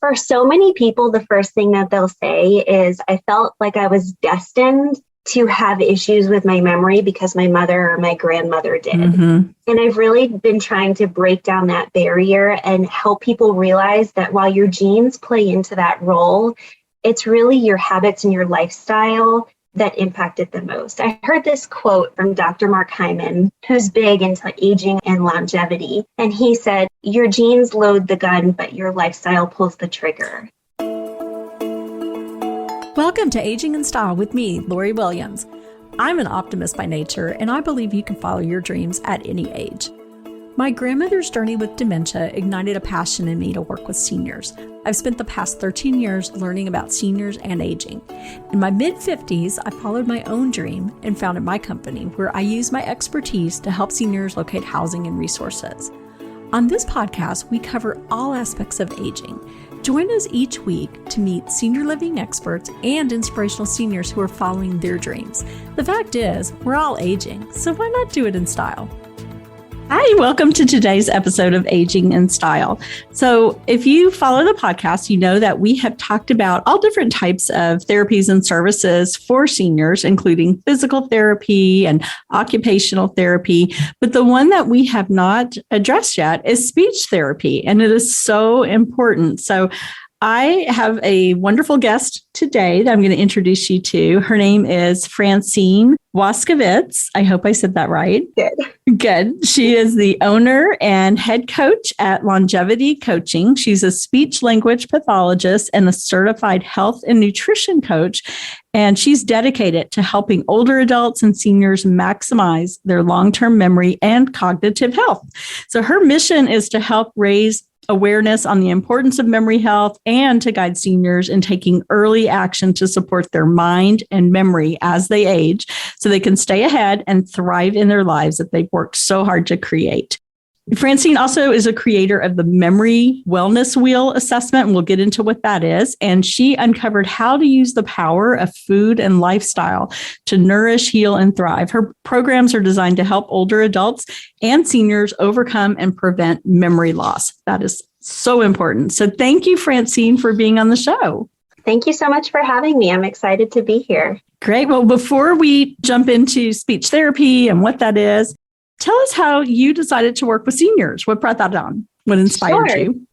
For so many people, the first thing that they'll say is, I felt like I was destined to have issues with my memory because my mother or my grandmother did. And I've really been trying to break down that barrier and help people realize that while your genes play into that role, it's really your habits and your lifestyle that impacted the most. I heard this quote from Dr. Mark Hyman, who's big into aging and longevity. And he said, your genes load the gun, but your lifestyle pulls the trigger. Welcome to Aging in Style with me, Lori Williams. I'm an optimist by nature, and I believe you can follow your dreams at any age. My grandmother's journey with dementia ignited a passion in me to work with seniors. I've spent the past 13 years learning about seniors and aging. In my mid-50s, I followed my own dream and founded my company, where I use my expertise to help seniors locate housing and resources. On this podcast, we cover all aspects of aging. Join us each week to meet senior living experts and inspirational seniors who are following their dreams. The fact is, we're all aging, so why not do it in style? Hi, welcome to today's episode of Aging in Style. So if you follow the podcast, you know that we have talked about all different types of therapies and services for seniors, including physical therapy and occupational therapy. But the one that we have not addressed yet is speech therapy, and it is so important. So I have a wonderful guest today that I'm going to introduce you to. Her name is Francine Waskavitz. I hope I said that right. Good. She is the owner and head coach at Longevity Coaching. She's a speech language pathologist and a certified health and nutrition coach. And she's dedicated to helping older adults and seniors maximize their long-term memory and cognitive health. So her mission is to help raise awareness on the importance of memory health and to guide seniors in taking early action to support their mind and memory as they age so they can stay ahead and thrive in their lives that they've worked so hard to create. Francine also is a creator of the Memory Wellness Wheel assessment, and we'll get into what that is. And she uncovered how to use the power of food and lifestyle to nourish, heal, and thrive. Her programs are designed to help older adults and seniors overcome and prevent memory loss. That is so important. So thank you, Francine, for being on the show. Thank you so much for having me. I'm excited to be here. Great. Well, before we jump into speech therapy and what that is, tell us how you decided to work with seniors. What brought that on? What inspired you?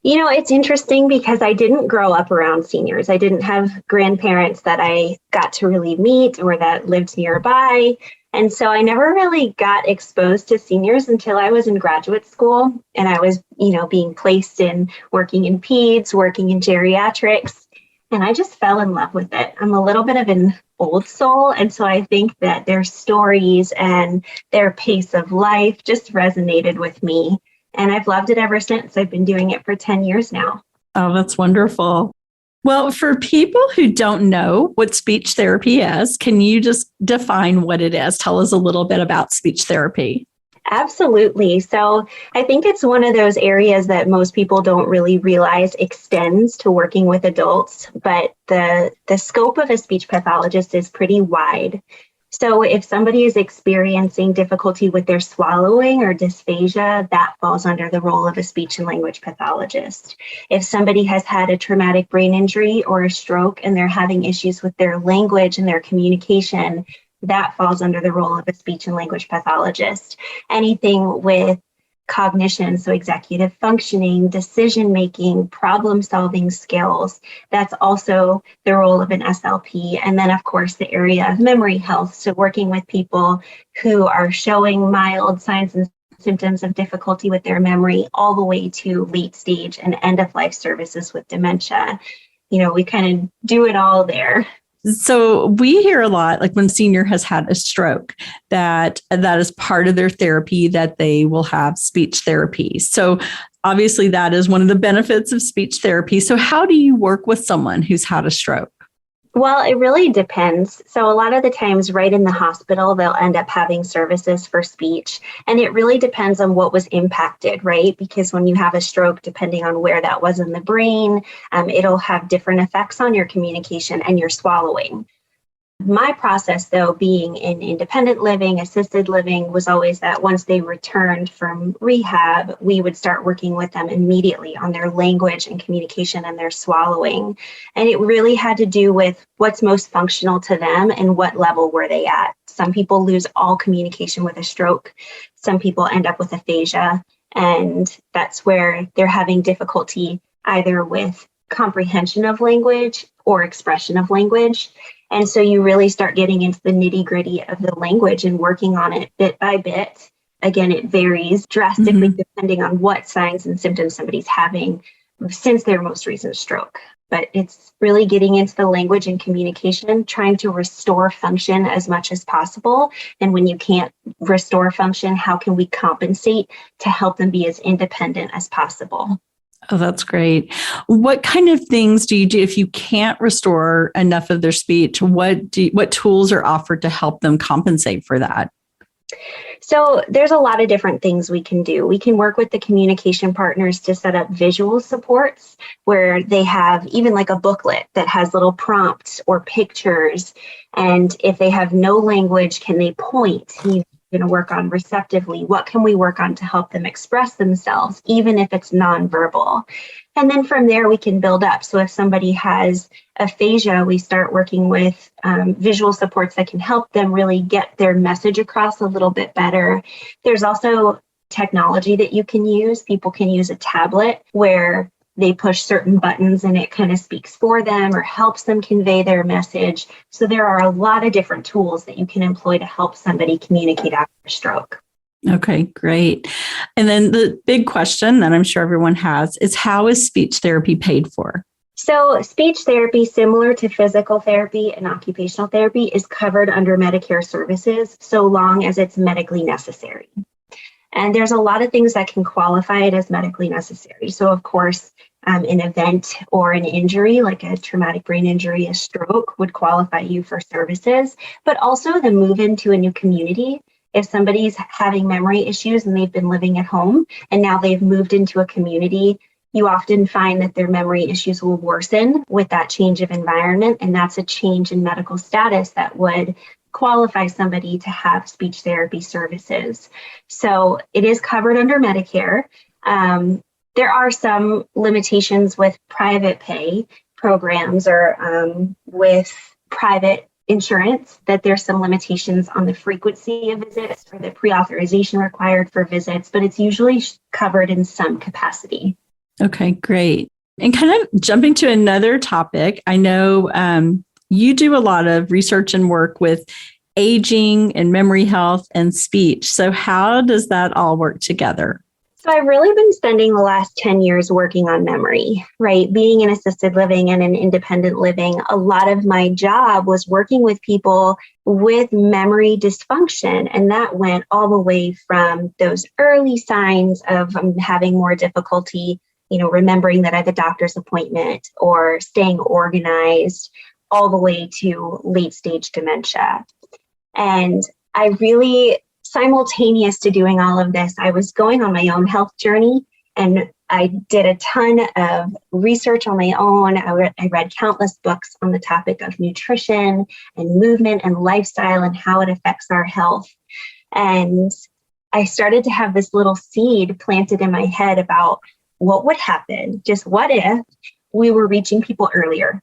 You know, it's interesting because I didn't grow up around seniors. I didn't have grandparents that I got to really meet or that lived nearby. And so I never really got exposed to seniors until I was in graduate school. And I was, being placed in working in peds, working in geriatrics. And I just fell in love with it. I'm a little bit of an old soul. And so I think that their stories and their pace of life just resonated with me. And I've loved it ever since. I've been doing it for 10 years now. Oh, that's wonderful. Well, for people who don't know what speech therapy is, can you just define what it is? Tell us a little bit about speech therapy. Absolutely. So I think it's one of those areas that most people don't really realize extends to working with adults, but the scope of a speech pathologist is pretty wide. So if somebody is experiencing difficulty with their swallowing or dysphagia, that falls under the role of a speech and language pathologist. If somebody has had a traumatic brain injury or a stroke and they're having issues with their language and their communication, that falls under the role of a speech and language pathologist. Anything with cognition, so executive functioning, decision-making, problem-solving skills, that's also the role of an SLP. And then, of course, the area of memory health, so working with people who are showing mild signs and symptoms of difficulty with their memory all the way to late stage and end-of-life services with dementia. We kind of do it all there. So we hear a lot, like when a senior has had a stroke, that is part of their therapy, that they will have speech therapy. So obviously that is one of the benefits of speech therapy. So how do you work with someone who's had a stroke? Well, it really depends. So a lot of the times right in the hospital, they'll end up having services for speech. And it really depends on what was impacted, right? Because when you have a stroke, depending on where that was in the brain, it'll have different effects on your communication and your swallowing. My process, though, being in independent living, assisted living, was always that once they returned from rehab, we would start working with them immediately on their language and communication and their swallowing. And it really had to do with what's most functional to them and what level were they at. Some people lose all communication with a stroke. Some people end up with aphasia. And that's where they're having difficulty either with comprehension of language or expression of language. And so you really start getting into the nitty gritty of the language and working on it bit by bit. Again, it varies drastically depending on what signs and symptoms somebody's having since their most recent stroke. But it's really getting into the language and communication, trying to restore function as much as possible. And when you can't restore function, how can we compensate to help them be as independent as possible? Oh, that's great. What kind of things do you do if you can't restore enough of their speech? What tools are offered to help them compensate for that? So there's a lot of different things we can do. We can work with the communication partners to set up visual supports where they have even like a booklet that has little prompts or pictures. And if they have no language, can they point? Going to work on receptively. What can we work on to help them express themselves, even if it's nonverbal? And then from there, we can build up. So if somebody has aphasia, we start working with visual supports that can help them really get their message across a little bit better. There's also technology that you can use. People can use a tablet where they push certain buttons and it kind of speaks for them or helps them convey their message. So there are a lot of different tools that you can employ to help somebody communicate after a stroke. Okay, great. And then the big question that I'm sure everyone has is, how is speech therapy paid for? So speech therapy, similar to physical therapy and occupational therapy, is covered under Medicare services so long as it's medically necessary. And there's a lot of things that can qualify it as medically necessary. So of course, an event or an injury like a traumatic brain injury, a stroke would qualify you for services, but also the move into a new community. If somebody's having memory issues and they've been living at home and now they've moved into a community, you often find that their memory issues will worsen with that change of environment. And that's a change in medical status that would qualify somebody to have speech therapy services. So it is covered under Medicare. There are some limitations with private pay programs or with private insurance, that there's some limitations on the frequency of visits or the pre-authorization required for visits, but it's usually covered in some capacity. Okay, great. And kind of jumping to another topic, I know you do a lot of research and work with aging and memory health and speech. So how does that all work together? So I've really been spending the last 10 years working on memory, right? Being in assisted living and in independent living, a lot of my job was working with people with memory dysfunction. And that went all the way from those early signs of having more difficulty, remembering that I have a doctor's appointment or staying organized, all the way to late stage dementia. And I really, simultaneous to doing all of this, I was going on my own health journey, and I did a ton of research on my own. I read countless books on the topic of nutrition and movement and lifestyle and how it affects our health. And I started to have this little seed planted in my head about what would happen, just what if we were reaching people earlier?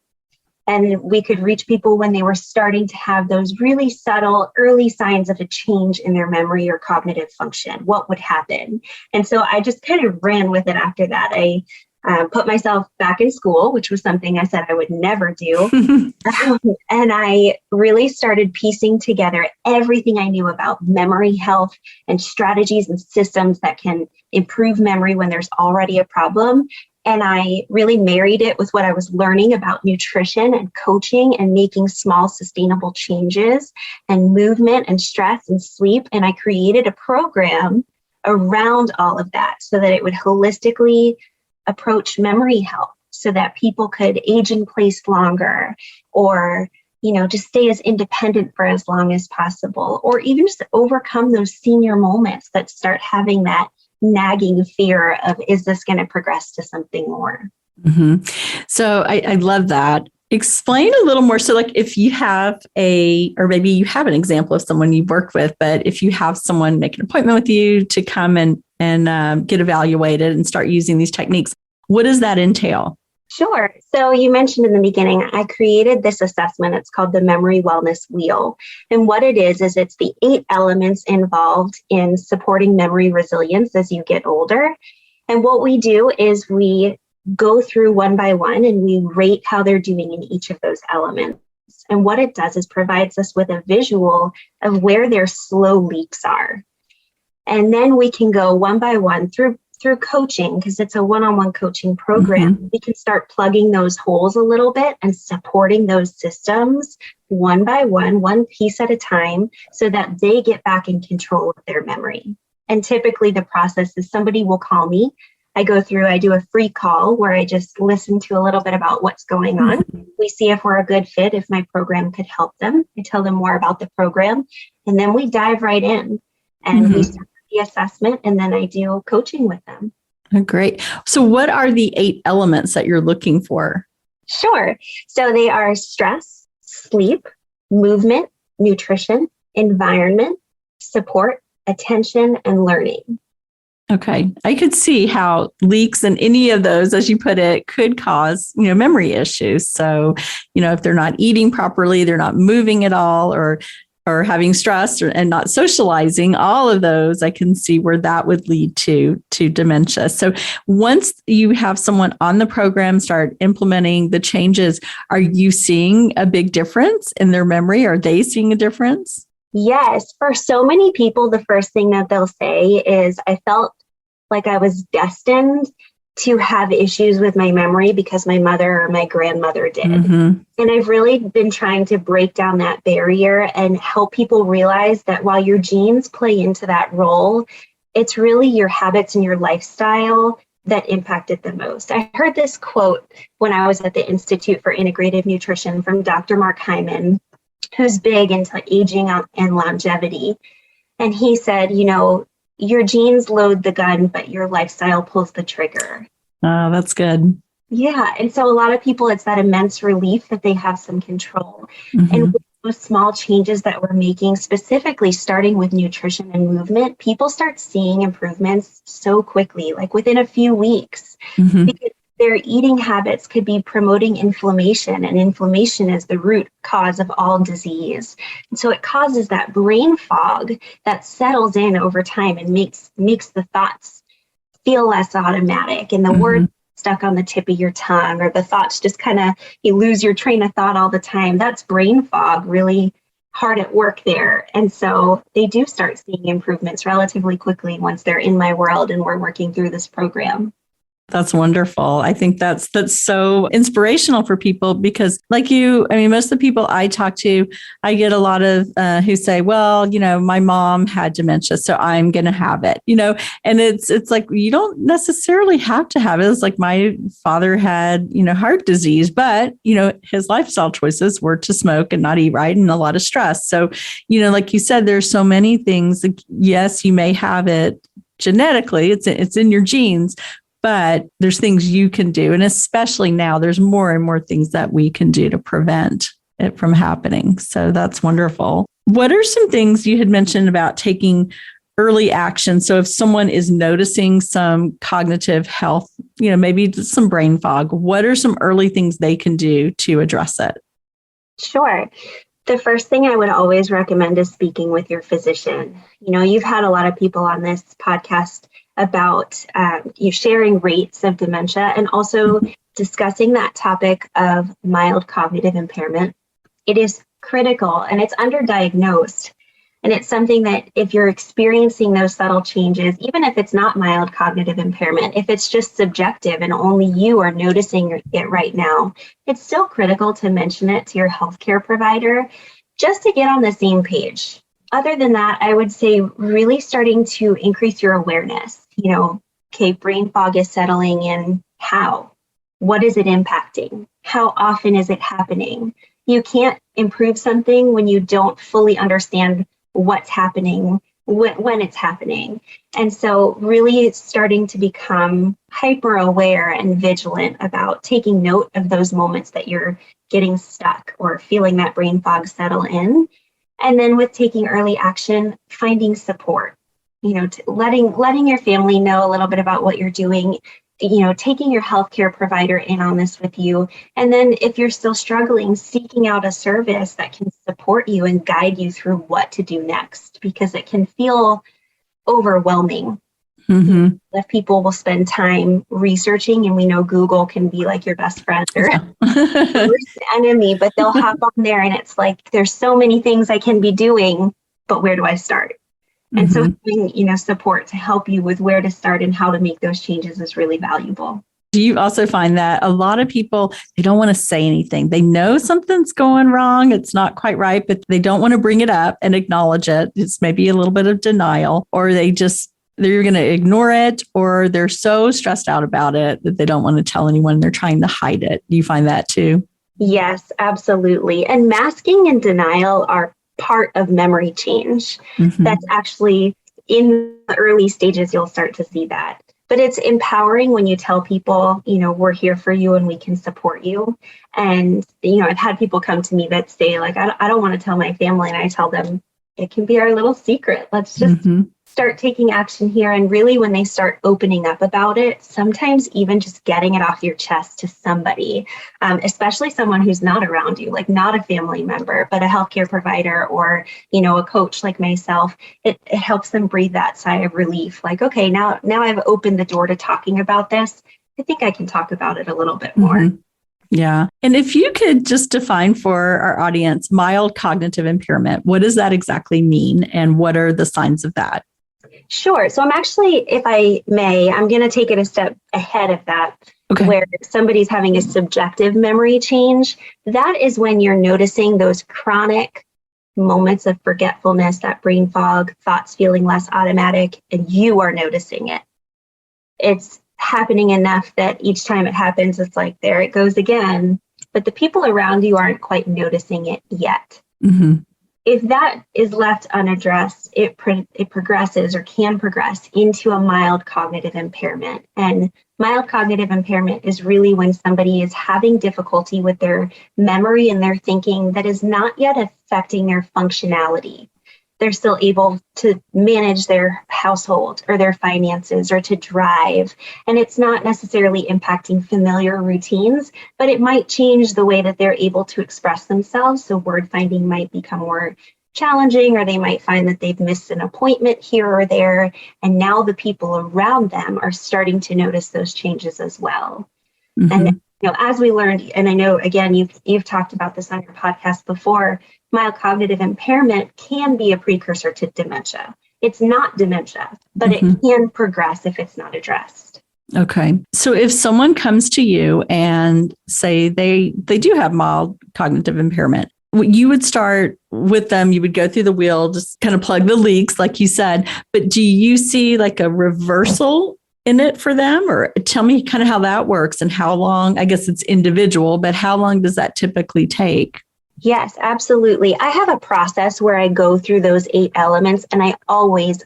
And we could reach people when they were starting to have those really subtle early signs of a change in their memory or cognitive function. What would happen? And so I just kind of ran with it after that. I put myself back in school, which was something I said I would never do. And I really started piecing together everything I knew about memory health and strategies and systems that can improve memory when there's already a problem. And I really married it with what I was learning about nutrition and coaching and making small sustainable changes and movement and stress and sleep. And I created a program around all of that so that it would holistically approach memory health so that people could age in place longer or, just stay as independent for as long as possible, or even just overcome those senior moments that start having that nagging fear of, is this going to progress to something more? Mm-hmm. So I love that. Explain a little more. So like if you have or maybe you have an example of someone you've worked with, but if you have someone make an appointment with you to come and get evaluated and start using these techniques, what does that entail? Sure. So you mentioned in the beginning, I created this assessment. It's called the Memory Wellness Wheel. And what it is it's the 8 elements involved in supporting memory resilience as you get older. And what we do is we go through one by one and we rate how they're doing in each of those elements. And what it does is provides us with a visual of where their slow leaks are. And then we can go one by one through coaching, because it's a one-on-one coaching program. Mm-hmm. We can start plugging those holes a little bit and supporting those systems one by one piece at a time, so that they get back in control of their memory. And typically the process is somebody will call me. I do a free call where I just listen to a little bit about what's going on. Mm-hmm. We see if we're a good fit, if my program could help them. I tell them more about the program, and then we dive right in and we start the assessment, and then I do coaching with them. Oh, great. So what are the 8 elements that you're looking for? Sure. So they are stress, sleep, movement, nutrition, environment, support, attention, and learning. Okay. I could see how leaks in any of those, as you put it, could cause, memory issues. So, if they're not eating properly, they're not moving at all, or having stress and not socializing, all of those, I can see where that would lead to dementia. So once you have someone on the program, start implementing the changes, are you seeing a big difference in their memory? Are they seeing a difference? Yes. For so many people, the first thing that they'll say is, I felt like I was destined to have issues with my memory because my mother or my grandmother did. Mm-hmm. And I've really been trying to break down that barrier and help people realize that while your genes play into that role, it's really your habits and your lifestyle that impacted the most. I heard this quote when I was at the Institute for Integrative Nutrition from Dr. Mark Hyman, who's big into aging and longevity. And he said, your genes load the gun, but your lifestyle pulls the trigger. Oh, that's good. Yeah. And so a lot of people, it's that immense relief that they have some control. Mm-hmm. And with those small changes that we're making, specifically starting with nutrition and movement, people start seeing improvements so quickly, like within a few weeks. Mm-hmm. Because their eating habits could be promoting inflammation, and inflammation is the root cause of all disease. And so it causes that brain fog that settles in over time and makes the thoughts feel less automatic, and the words stuck on the tip of your tongue, or the thoughts just you lose your train of thought all the time. That's brain fog really hard at work there. And so they do start seeing improvements relatively quickly once they're in my world and we're working through this program. That's wonderful. I think that's so inspirational for people, because most of the people I talk to, I get a lot of who say, well, my mom had dementia, so I'm going to have it, and it's like, you don't necessarily have to have it. It's like my father had, heart disease, but, his lifestyle choices were to smoke and not eat right and a lot of stress. So, like you said, there's so many things. Like, yes, you may have it genetically, it's in your genes, but there's things you can do. And especially now, there's more and more things that we can do to prevent it from happening. So that's wonderful. What are some things you had mentioned about taking early action? So if someone is noticing some cognitive health, maybe some brain fog, what are some early things they can do to address it? Sure. The first thing I would always recommend is speaking with your physician. You've had a lot of people on this podcast about you sharing rates of dementia, and also discussing that topic of mild cognitive impairment. It is critical, and it's underdiagnosed. And it's something that if you're experiencing those subtle changes, even if it's not mild cognitive impairment, if it's just subjective and only you are noticing it right now, it's still critical to mention it to your healthcare provider just to get on the same page. Other than that, I would say really starting to increase your awareness. Brain fog is settling in. How? What is it impacting? How often is it happening? You can't improve something when you don't fully understand what's happening when it's happening. And so really starting to become hyper aware and vigilant about taking note of those moments that you're getting stuck or feeling that brain fog settle in. And then with taking early action, finding support, letting your family know a little bit about what you're doing, taking your healthcare provider in on this with you. And then if you're still struggling, seeking out a service that can support you and guide you through what to do next, because it can feel overwhelming. Mm-hmm. If people will spend time researching, and we know Google can be like your best friend or worst enemy, but they'll hop on there and it's like, there's so many things I can be doing, but where do I start? And so having, support to help you with where to start and how to make those changes is really valuable. Do you also find that a lot of people, they don't want to say anything? They know something's going wrong. It's not quite right, but they don't want to bring it up and acknowledge it. It's maybe a little bit of denial, or they're going to ignore it, or they're so stressed out about it that they don't want to tell anyone. They're trying to hide it. Do you find that too? Yes, absolutely. And masking and denial are part of memory change. That's actually in the early stages, you'll start to see that. But it's empowering when you tell people, we're here for you and we can support you. And, I've had people come to me that say, like, I don't want to tell my family. And I tell them, it can be our little secret. Let's just start taking action here. And really, when they start opening up about it, sometimes even just getting it off your chest to somebody, especially someone who's not around you, like not a family member, but a healthcare provider or, a coach like myself, it helps them breathe that sigh of relief. Like, okay, now I've opened the door to talking about this. I think I can talk about it a little bit more. Yeah. And if you could just define for our audience, mild cognitive impairment, what does that exactly mean? And what are the signs of that? Sure. So I'm actually, if I may, I'm going to take it a step ahead of that, where somebody's having a subjective memory change. That is when you're noticing those chronic moments of forgetfulness, that brain fog, thoughts feeling less automatic, and you are noticing it. It's happening enough that each time it happens, it's like, there it goes again. But the people around you aren't quite noticing it yet. If that is left unaddressed, it progresses or can progress into a mild cognitive impairment. And mild cognitive impairment is really when somebody is having difficulty with their memory and their thinking that is not yet affecting their functionality. They're still able to manage their household or their finances or to drive. And it's not necessarily impacting familiar routines, but it might change the way that they're able to express themselves. So word finding might become more challenging, or they might find that they've missed an appointment here or there. And now the people around them are starting to notice those changes as well. And as we learned, and I know, again, you've talked about this on your podcast before, mild cognitive impairment can be a precursor to dementia. It's not dementia, but it can progress if it's not addressed. Okay. So if someone comes to you and say they do have mild cognitive impairment, you would start with them, you would go through the wheel, just kind of plug the leaks, like you said, but do you see like a reversal in it for them? Or tell me kind of how that works and how long, I guess it's individual, but how long does that typically take? Yes, absolutely. I have a process where I go through those 8 elements, and I always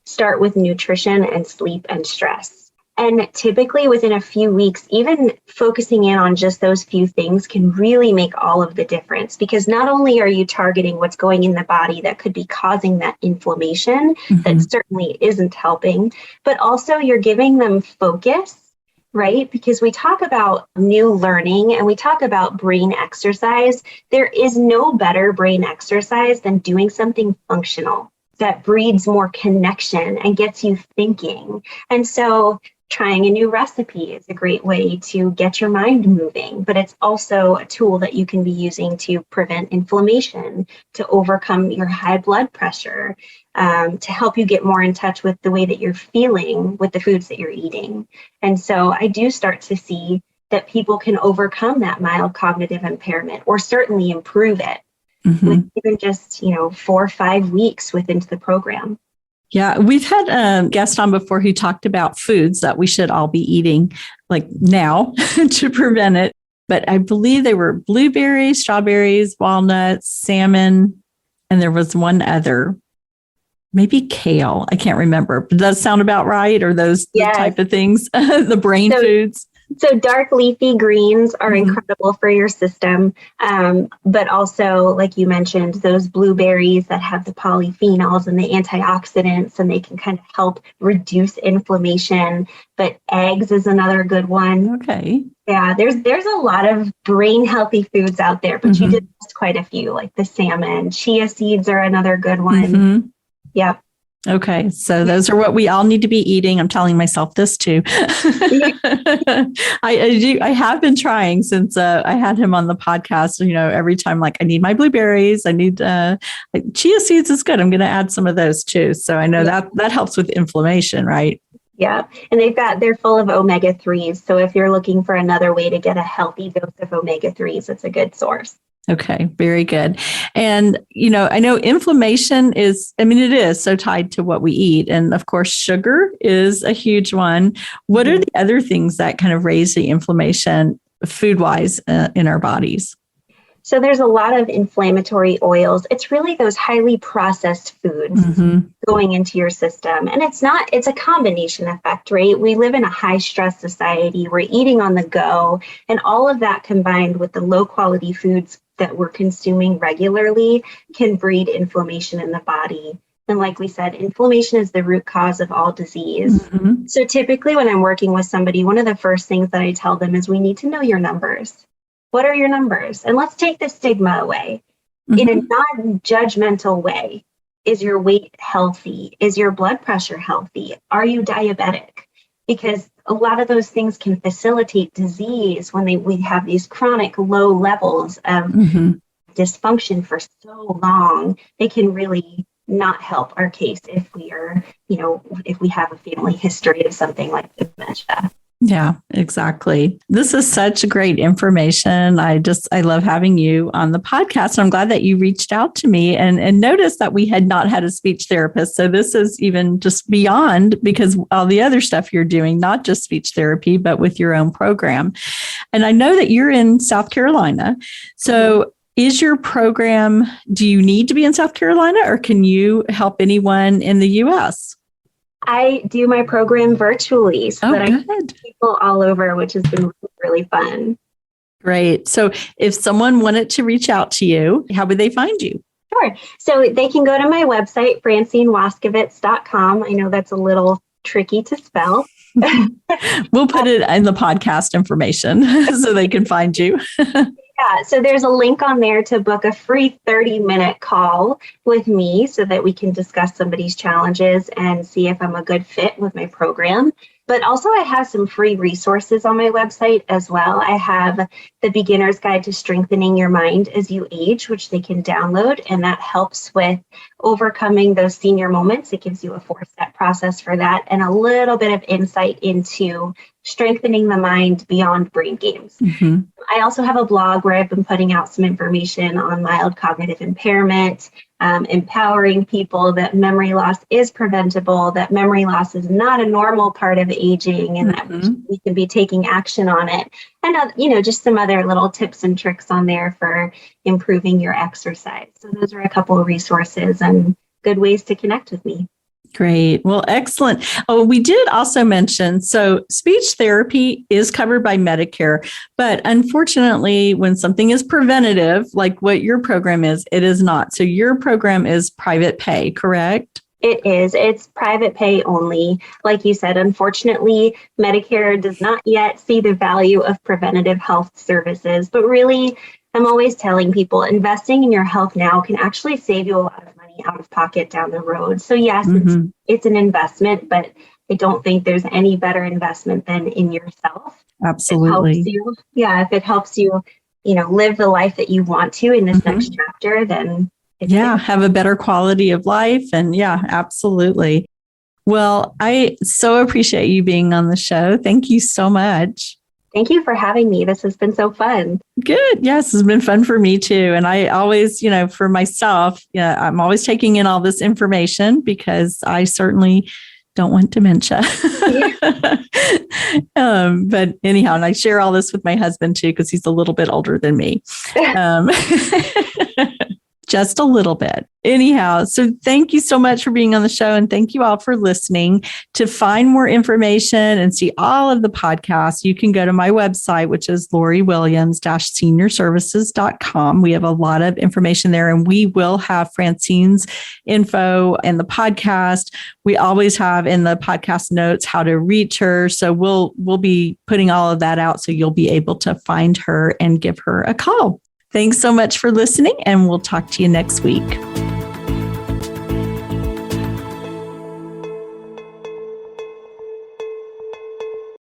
start with nutrition and sleep and stress. And typically within a few weeks, even focusing in on just those few things can really make all of the difference, because not only are you targeting what's going in the body that could be causing that inflammation that certainly isn't helping, but also you're giving them focus, right? Because we talk about new learning and we talk about brain exercise. There is no better brain exercise than doing something functional that breeds more connection and gets you thinking. And so trying a new recipe is a great way to get your mind moving, but it's also a tool that you can be using to prevent inflammation, to overcome your high blood pressure, to help you get more in touch with the way that you're feeling with the foods that you're eating. And so I do start to see that people can overcome that mild cognitive impairment, or certainly improve it with even just, 4 or 5 weeks within the program. Yeah, we've had a guest on before who talked about foods that we should all be eating like now to prevent it. But I believe they were blueberries, strawberries, walnuts, salmon, and there was one other. maybe kale. I can't remember. But does that sound about right? Or those the Yes. type of things, the brain foods? So dark leafy greens are incredible for your system. But also, like you mentioned, those blueberries that have the polyphenols and the antioxidants, and they can kind of help reduce inflammation. But eggs is another good one. Okay. Yeah, there's a lot of brain healthy foods out there, but you did list quite a few, like the salmon. Chia seeds are another good one. Yep. Okay, so those are what we all need to be eating. I'm telling myself this too. I have been trying since I had him on the podcast. Every time, like, I need my blueberries. I need like chia seeds is good. I'm going to add some of those too. So I know that helps with inflammation, right? Yeah, and they're full of omega-3s. So if you're looking for another way to get a healthy dose of omega-3s, it's a good source. Okay, very good. And, I know inflammation it is so tied to what we eat. And of course, sugar is a huge one. What are the other things that kind of raise the inflammation food-wise in our bodies? So there's a lot of inflammatory oils. It's really those highly processed foods going into your system. And it's a combination effect, right? We live in a high stress society. We're eating on the go. And all of that combined with the low quality foods that we're consuming regularly can breed inflammation in the body. And like we said, inflammation is the root cause of all disease. So typically when I'm working with somebody, one of the first things that I tell them is we need to know your numbers. What are your numbers? And let's take the stigma away. In a non-judgmental way. Is your weight healthy? Is your blood pressure healthy? Are you diabetic? Because a lot of those things can facilitate disease when we have these chronic low levels of dysfunction for so long. They can really not help our case if we are, if we have a family history of something like dementia. Yeah, exactly. This is such great information. I love having you on the podcast. I'm glad that you reached out to me and noticed that we had not had a speech therapist. So this is even just beyond, because all the other stuff you're doing, not just speech therapy, but with your own program. And I know that you're in South Carolina. So is your program, do you need to be in South Carolina, or can you help anyone in the U.S.? I do my program virtually so that I can meet people all over, which has been really fun. Great. So if someone wanted to reach out to you, how would they find you? Sure. So they can go to my website, francinewaskavitz.com. I know that's a little tricky to spell. We'll put it in the podcast information so they can find you. Yeah, so there's a link on there to book a free 30-minute call with me so that we can discuss somebody's challenges and see if I'm a good fit with my program. But also I have some free resources on my website as well. I have the Beginner's Guide to Strengthening Your Mind as You Age, which they can download, and that helps with overcoming those senior moments. It gives you a 4-step process for that and a little bit of insight into strengthening the mind beyond brain games. I also have a blog where I've been putting out some information on mild cognitive impairment, empowering people that memory loss is preventable, that memory loss is not a normal part of aging, and that we can be taking action on it. And, just some other little tips and tricks on there for improving your exercise. So those are a couple of resources and good ways to connect with me. Great. Well, excellent. Oh, we did also mention, so speech therapy is covered by Medicare, but unfortunately, when something is preventative, like what your program is, it is not. So your program is private pay, correct? It is. It's private pay only. Like you said, unfortunately, Medicare does not yet see the value of preventative health services, but really, I'm always telling people investing in your health now can actually save you a lot of money out of pocket down the road. So yes, it's an investment, but I don't think there's any better investment than in yourself. Absolutely. If it helps you, live the life that you want to in this next chapter, then have a better quality of life. And absolutely. Well, I so appreciate you being on the show. Thank you so much. Thank you for having me. This has been so fun. Good. Yes, it's been fun for me too. And I always, for myself, I'm always taking in all this information because I certainly don't want dementia. But anyhow, and I share all this with my husband too, because he's a little bit older than me. just a little bit. Anyhow, so thank you so much for being on the show, and thank you all for listening. To find more information and see all of the podcasts, you can go to my website, which is loriwilliams-seniorservices.com. We have a lot of information there, and we will have Francine's info in the podcast. We always have in the podcast notes how to reach her. So we'll be putting all of that out so you'll be able to find her and give her a call. Thanks so much for listening, and we'll talk to you next week.